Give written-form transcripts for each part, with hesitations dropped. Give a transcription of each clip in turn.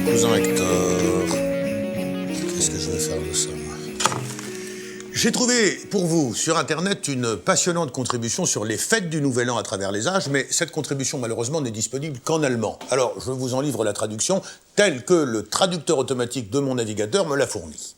Cousin Hector. Qu'est-ce que je vais faire de ça, moi? J'ai trouvé pour vous sur Internet une passionnante contribution sur les fêtes du Nouvel An à travers les âges, mais cette contribution, malheureusement, n'est disponible qu'en allemand. Alors, je vous en livre la traduction telle que le traducteur automatique de mon navigateur me l'a fournie.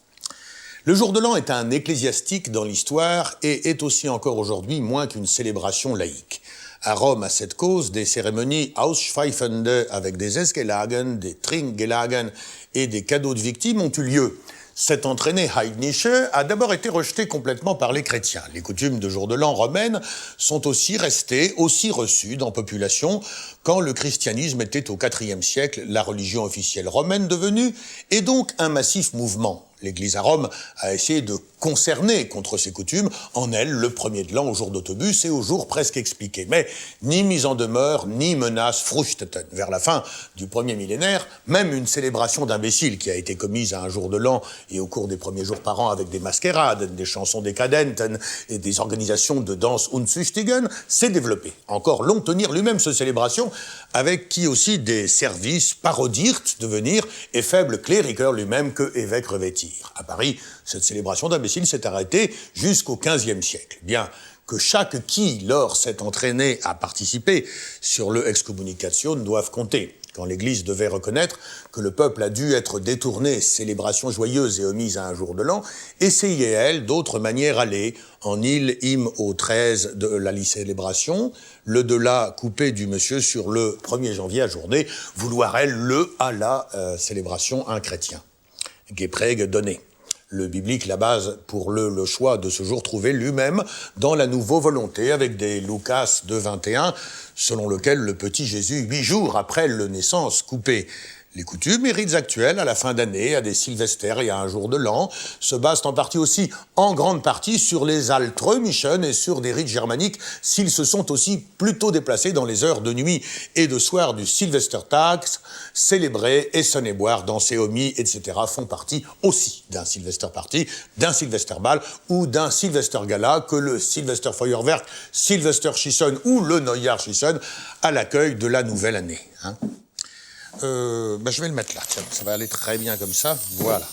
Le jour de l'an est un ecclésiastique dans l'histoire et est aussi encore aujourd'hui moins qu'une célébration laïque. À Rome, à cette cause, des cérémonies Auspfeifende avec des Esgelagen, des Trinkgelagen et des cadeaux de victimes ont eu lieu. Cette entraînée heidnische a d'abord été rejetée complètement par les chrétiens. Les coutumes de jour de l'an romaines sont aussi restées, aussi reçues dans la population quand le christianisme était au IVe siècle la religion officielle romaine devenue, et donc un massif mouvement. L'Église à Rome a essayé de concerner contre ces coutumes, en elle, le premier de l'an au jour d'autobus et au jour presque expliqué. Mais ni mise en demeure, ni menace fruchteten. Vers la fin du premier millénaire, même une célébration d'imbéciles qui a été commise à un jour de l'an et au cours des premiers jours par an avec des mascarades, des chansons décadentes et des organisations de danse unzüchtigen, s'est développée. Encore long tenir lui-même cette célébration, avec qui aussi des services parodiert devenir et faible clériqueur lui-même que évêque revêtir. À Paris, cette célébration d'imbéciles s'est arrêtée jusqu'au XVe siècle. Bien que chaque qui, lors s'est entraîné à participer sur le excommunication, doivent compter. Quand l'Église devait reconnaître que le peuple a dû être détourné, célébration joyeuse et omise à un jour de l'an, essayait, elle, d'autres manières aller, en il, im, au 13 de la célébration, le de la coupé du monsieur sur le 1er janvier à journée, vouloir, elle, le à la célébration un chrétien. Gepreg donné. Le biblique, la base pour le choix de ce jour trouvé lui-même dans la nouveau volonté avec des Lucas 2,21, selon lequel le petit Jésus, 8 jours après le naissance, coupé. Les coutumes et rites actuels, à la fin d'année, à des sylvesters et à un jour de l'an, se basent en partie aussi, en grande partie, sur les Altrömischen et sur des rites germaniques, s'ils se sont aussi plutôt déplacés dans les heures de nuit et de soir du Sylvestertag, célébrer et sonner boire, danser au mi, etc., font partie aussi d'un Sylvester Party, d'un Sylvester Ball ou d'un Sylvester Gala que le Sylvester Feuerwerk, Sylvester Schiessen ou le Neujahr Schiessen à l'accueil de la nouvelle année. Hein. Je vais le mettre là, tiens, ça va aller très bien comme ça, voilà.